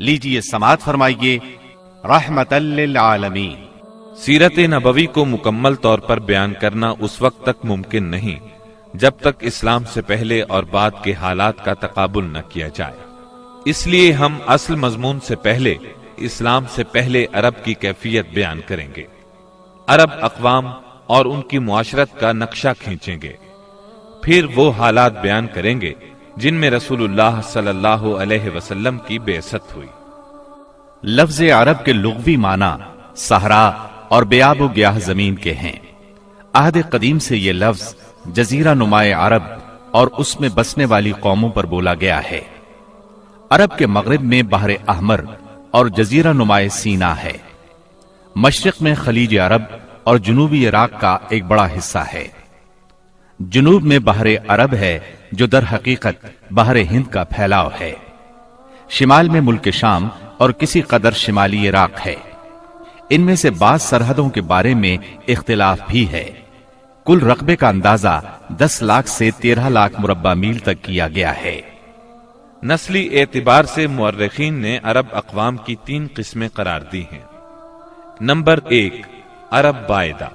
لیجئے سماعت فرمائیے رحمت للعالمین۔ سیرت نبوی کو مکمل طور پر بیان کرنا اس وقت تک ممکن نہیں جب تک اسلام سے پہلے اور بعد کے حالات کا تقابل نہ کیا جائے۔ اس لیے ہم اصل مضمون سے پہلے اسلام سے پہلے عرب کی کیفیت بیان کریں گے، عرب اقوام اور ان کی معاشرت کا نقشہ کھینچیں گے، پھر وہ حالات بیان کریں گے جن میں رسول اللہ صلی اللہ علیہ وسلم کی بعثت ہوئی۔ لفظ عرب کے لغوی معنی صحرا اور بے آب و گیاہ زمین کے ہیں۔ عہد قدیم سے یہ لفظ جزیرہ نمائے عرب اور اس میں بسنے والی قوموں پر بولا گیا ہے۔ عرب کے مغرب میں بحر احمر اور جزیرہ نمائے سینا ہے۔ مشرق میں خلیج عرب اور جنوبی عراق کا ایک بڑا حصہ ہے۔ جنوب میں بحر عرب ہے جو در حقیقت بحر ہند کا پھیلاؤ ہے۔ شمال میں ملک شام اور کسی قدر شمالی عراق ہے۔ ان میں سے بعض سرحدوں کے بارے میں اختلاف بھی ہے۔ کل رقبے کا اندازہ 10 لاکھ سے 13 لاکھ مربع میل تک کیا گیا ہے۔ نسلی اعتبار سے مورخین نے عرب اقوام کی 3 قسمیں قرار دی ہیں۔ نمبر 1، عرب بائدہ،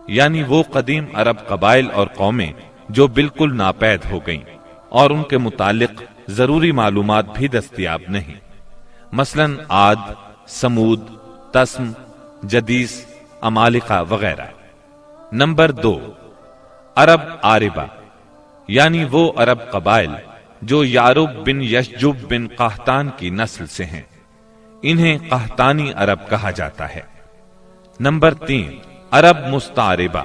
یعنی وہ قدیم عرب قبائل اور قومیں جو بالکل ناپید ہو گئیں اور ان کے متعلق ضروری معلومات بھی دستیاب نہیں، مثلا عاد، سمود، تسم، جدیس، عمالقہ وغیرہ۔ نمبر 2، عرب عاربہ، یعنی وہ عرب قبائل جو یعرب بن یشجب بن قحطان کی نسل سے ہیں، انہیں قحطانی عرب کہا جاتا ہے۔ نمبر 3، عرب مستعربہ،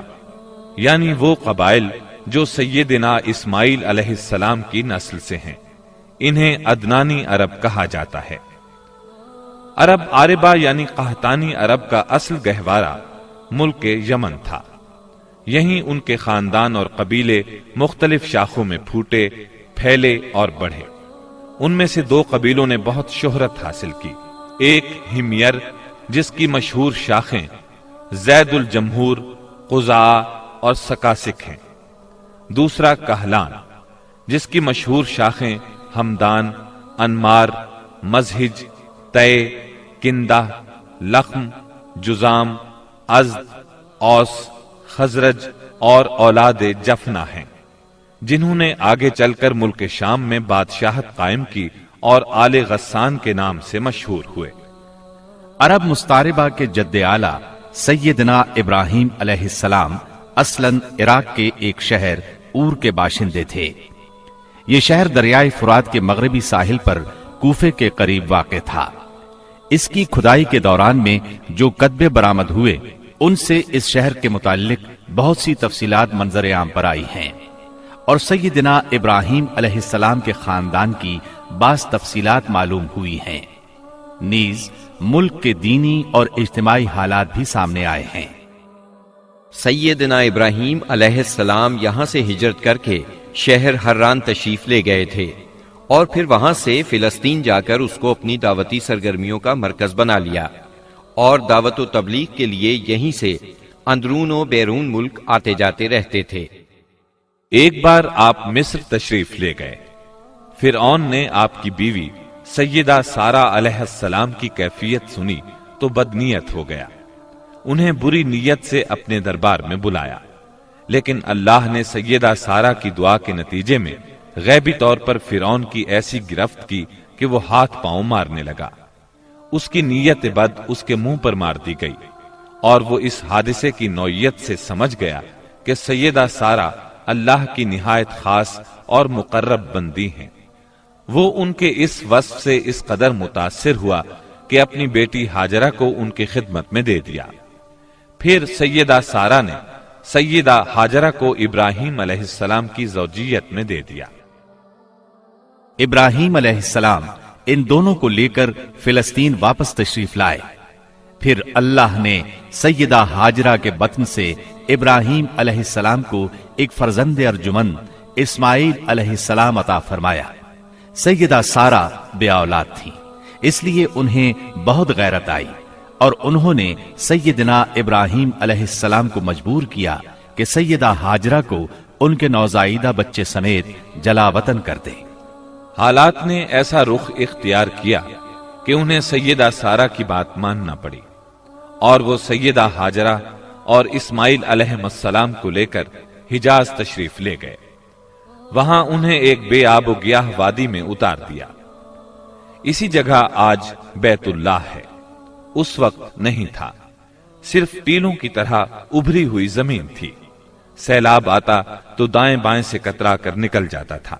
یعنی وہ قبائل جو سیدنا اسماعیل علیہ السلام کی نسل سے ہیں، انہیں عدنانی عرب کہا جاتا ہے۔ عرب عاربہ یعنی قحطانی عرب کا اصل گہوارہ ملک یمن تھا۔ یہیں ان کے خاندان اور قبیلے مختلف شاخوں میں پھوٹے، پھیلے اور بڑھے۔ ان میں سے 2 قبیلوں نے بہت شہرت حاصل کی۔ ایک ہمیر جس کی مشہور شاخیں زید الجمہور، قزاع اور سکاسک ہیں۔ دوسرا کہلان جس کی مشہور شاخیں ہمدان، انمار، مزہج، تے، کندہ، لخم، جزام، ازد، اوس، خزرج اور اولاد جفنا ہیں، جنہوں نے آگے چل کر ملک شام میں بادشاہت قائم کی اور آل غسان کے نام سے مشہور ہوئے۔ عرب مستعربہ کے جد اعلیٰ سیدنا ابراہیم علیہ السلام اصلاً عراق کے ایک شہر اور کے باشندے تھے۔ یہ شہر دریائے فرات کے مغربی ساحل پر کوفے کے قریب واقع تھا۔ اس کی کھدائی کے دوران میں جو کتبے برآمد ہوئے ان سے اس شہر کے متعلق بہت سی تفصیلات منظر عام پر آئی ہیں، اور سیدنا ابراہیم علیہ السلام کے خاندان کی بعض تفصیلات معلوم ہوئی ہیں۔ نیز ملک کے دینی اور اجتماعی حالات بھی سامنے آئے ہیں۔ سیدنا ابراہیم علیہ السلام یہاں سے ہجرت کر کے شہر حران تشریف لے گئے تھے، اور پھر وہاں سے فلسطین جا کر اس کو اپنی دعوتی سرگرمیوں کا مرکز بنا لیا، اور دعوت و تبلیغ کے لیے یہیں سے اندرون و بیرون ملک آتے جاتے رہتے تھے۔ ایک بار آپ مصر تشریف لے گئے۔ فرعون نے آپ کی بیوی سیدہ سارہ علیہ السلام کی کیفیت سنی تو بدنیت ہو گیا۔ انہیں بری نیت سے اپنے دربار میں بلایا، لیکن اللہ نے سیدہ سارہ کی دعا کے نتیجے میں غیبی طور پر فرعون کی ایسی گرفت کی کہ وہ ہاتھ پاؤں مارنے لگا۔ اس کی نیت بد اس کے منہ پر مار دی گئی، اور وہ اس حادثے کی نوعیت سے سمجھ گیا کہ سیدہ سارہ اللہ کی نہایت خاص اور مقرب بندی ہیں۔ وہ ان کے اس وصف سے اس قدر متاثر ہوا کہ اپنی بیٹی ہاجرہ کو ان کی خدمت میں دے دیا۔ پھر سیدہ سارہ نے سیدہ ہاجرہ کو ابراہیم علیہ السلام کی زوجیت میں دے دیا۔ ابراہیم علیہ السلام ان دونوں کو لے کر فلسطین واپس تشریف لائے۔ پھر اللہ نے سیدہ ہاجرہ کے بطن سے ابراہیم علیہ السلام کو ایک فرزند ارجمند اسماعیل علیہ السلام عطا فرمایا۔ سیدہ سارہ بے اولاد تھی، اس لیے انہیں بہت غیرت آئی، اور انہوں نے سیدنا ابراہیم علیہ السلام کو مجبور کیا کہ سیدہ ہاجرہ کو ان کے نوزائیدہ بچے سمیت جلا وطن کر دے۔ حالات نے ایسا رخ اختیار کیا کہ انہیں سیدہ سارہ کی بات ماننا پڑی، اور وہ سیدہ ہاجرہ اور اسماعیل علیہ السلام کو لے کر حجاز تشریف لے گئے۔ وہاں انہیں ایک بے آب و گیاہ وادی میں اتار دیا۔ اسی جگہ آج بیت اللہ ہے، اس وقت نہیں تھا، صرف ٹیلوں کی طرح ابھری ہوئی زمین تھی۔ سیلاب آتا تو دائیں بائیں سے کترا کر نکل جاتا تھا۔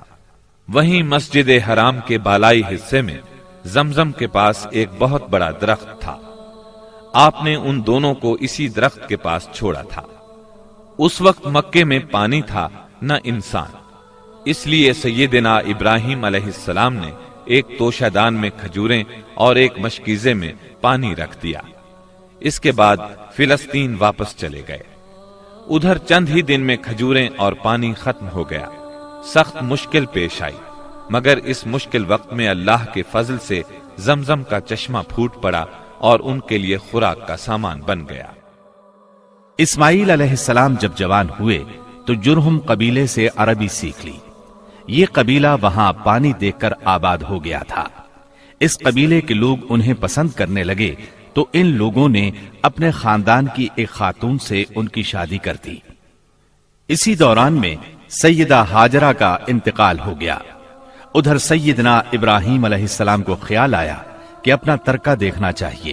وہیں مسجد حرام کے بالائی حصے میں زمزم کے پاس ایک بہت بڑا درخت تھا۔ آپ نے ان دونوں کو اسی درخت کے پاس چھوڑا تھا۔ اس وقت مکے میں پانی تھا نہ انسان، اس لیے سیدنا ابراہیم علیہ السلام نے ایک توشہ دان میں کھجوریں اور ایک مشکیزے میں پانی رکھ دیا۔ اس کے بعد فلسطین واپس چلے گئے۔ ادھر چند ہی دن میں کھجوریں اور پانی ختم ہو گیا۔ سخت مشکل پیش آئی، مگر اس مشکل وقت میں اللہ کے فضل سے زمزم کا چشمہ پھوٹ پڑا اور ان کے لیے خوراک کا سامان بن گیا۔ اسماعیل علیہ السلام جب جوان ہوئے تو جرہم قبیلے سے عربی سیکھ لی۔ یہ قبیلہ وہاں پانی دیکھ کر آباد ہو گیا تھا۔ اس قبیلے کے لوگ انہیں پسند کرنے لگے تو ان لوگوں نے اپنے خاندان کی ایک خاتون سے ان کی شادی کر دی۔ اسی دوران میں سیدہ ہاجرہ کا انتقال ہو گیا۔ ادھر سیدنا ابراہیم علیہ السلام کو خیال آیا کہ اپنا ترکہ دیکھنا چاہیے،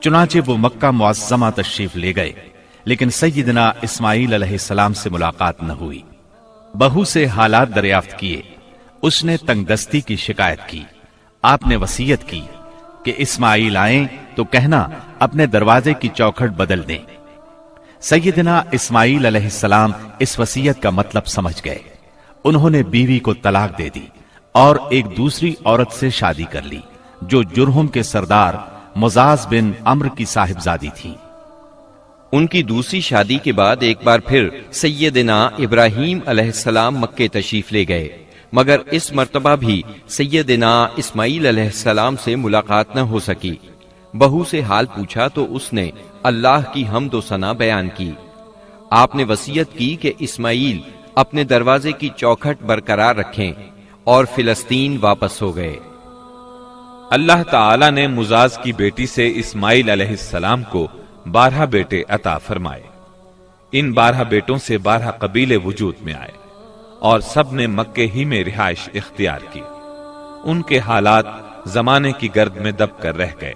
چنانچہ وہ مکہ معظمہ تشریف لے گئے، لیکن سیدنا اسماعیل علیہ السلام سے ملاقات نہ ہوئی۔ بہو سے حالات دریافت کیے، اس نے تنگ دستی کی شکایت کی۔ آپ نے وصیت کی کہ اسماعیل آئیں تو کہنا اپنے دروازے کی چوکھٹ بدل دیں۔ سیدنا اسماعیل علیہ السلام اس وصیت کا مطلب سمجھ گئے۔ انہوں نے بیوی کو طلاق دے دی اور ایک دوسری عورت سے شادی کر لی جو جرہم کے سردار مزاز بن عمرو کی صاحبزادی تھی۔ ان کی دوسری شادی کے بعد ایک بار پھر سیدنا ابراہیم علیہ السلام مکے تشریف لے گئے، مگر اس مرتبہ بھی سیدنا اسماعیل علیہ السلام سے ملاقات نہ ہو سکی۔ بہو سے حال پوچھا تو اس نے اللہ کی حمد و ثنا بیان کی۔ آپ نے وصیت کی کہ اسماعیل اپنے دروازے کی چوکھٹ برقرار رکھیں، اور فلسطین واپس ہو گئے۔ اللہ تعالی نے مزاز کی بیٹی سے اسماعیل علیہ السلام کو 12 بیٹے عطا فرمائے۔ ان 12 بیٹوں سے 12 قبیلے وجود میں آئے اور سب نے مکے ہی میں رہائش اختیار کی۔ ان کے حالات زمانے کی گرد میں دب کر رہ گئے،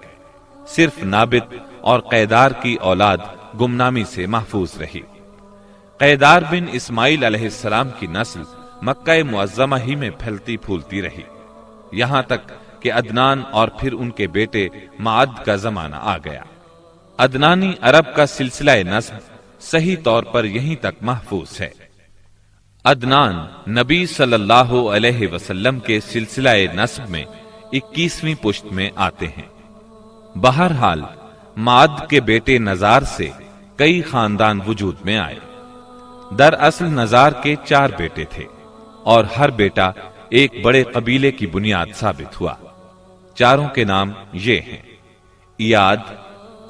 صرف نابت اور قیدار کی اولاد گمنامی سے محفوظ رہی۔ قیدار بن اسماعیل علیہ السلام کی نسل مکہ معظمہ ہی میں پھیلتی پھولتی رہی، یہاں تک کہ عدنان اور پھر ان کے بیٹے معد کا زمانہ آ گیا۔ عدنانی عرب کا سلسلہ نسب صحیح طور پر یہیں تک محفوظ ہے۔ عدنان نبی صلی اللہ علیہ وسلم کے سلسلہ نسب میں 21ویں پشت میں آتے ہیں۔ بہرحال معد کے بیٹے نزار سے کئی خاندان وجود میں آئے۔ دراصل نزار کے 4 بیٹے تھے اور ہر بیٹا ایک بڑے قبیلے کی بنیاد ثابت ہوا۔ چاروں کے نام یہ ہیں: ایاد،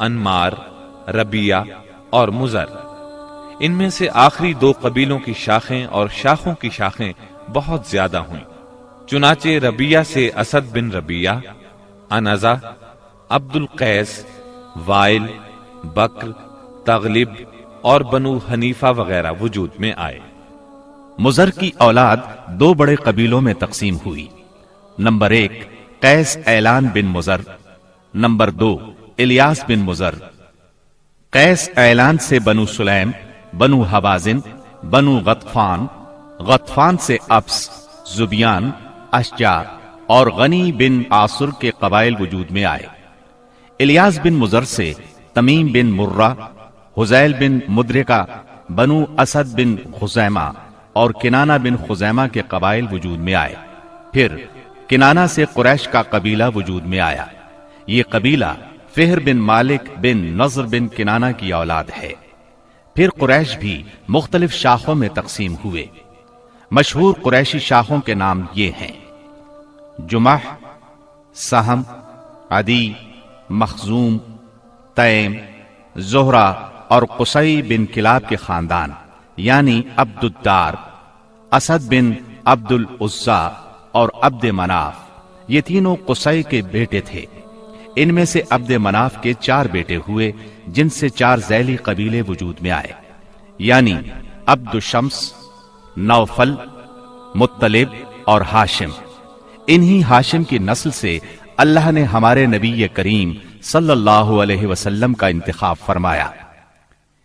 انمار، ربیہ اور مزر۔ ان میں سے آخری 2 قبیلوں کی شاخیں اور شاخوں کی شاخیں بہت زیادہ ہوئیں۔ چنانچہ ربیہ سے اسد بن ربیہ، انزا، عبد القیس، وائل، بکر، تغلب اور بنو حنیفہ وغیرہ وجود میں آئے۔ مزر کی اولاد 2 بڑے قبیلوں میں تقسیم ہوئی۔ نمبر 1 قیس اعلان بن مزر، نمبر 2 الیاس بن مزر۔ قیس اعلان سے بنو سلیم، بنو حوازن، بنو غطفان، غطفان سے ابس، زبیان، اشجع اور غنی بن عاصر کے قبائل وجود میں آئے۔ الیاس بن مزر سے تمیم بن مرہ، حزیل بن مدرکہ، بنو اسد بن خزیمہ اور کنانہ بن خزیمہ کے قبائل وجود میں آئے۔ پھر کنانہ سے قریش کا قبیلہ وجود میں آیا۔ یہ قبیلہ فہر بن مالک بن نضر بن کنانہ کی اولاد ہے۔ پھر قریش بھی مختلف شاخوں میں تقسیم ہوئے۔ مشہور قریشی شاخوں کے نام یہ ہیں: جمح، سہم، عدی، مخزوم، تیم، زہرہ اور قصی بن کلاب کے خاندان، یعنی عبد الدار، اسد بن عبد العزا اور عبد مناف۔ یہ تینوں قصی کے بیٹے تھے۔ ان میں سے عبد مناف کے 4 بیٹے ہوئے جن سے 4 ذیلی قبیلے وجود میں آئے، یعنی عبد شمس، نوفل، مطلب اور ہاشم۔ انہی ہاشم کی نسل سے اللہ نے ہمارے نبی کریم صلی اللہ علیہ وسلم کا انتخاب فرمایا۔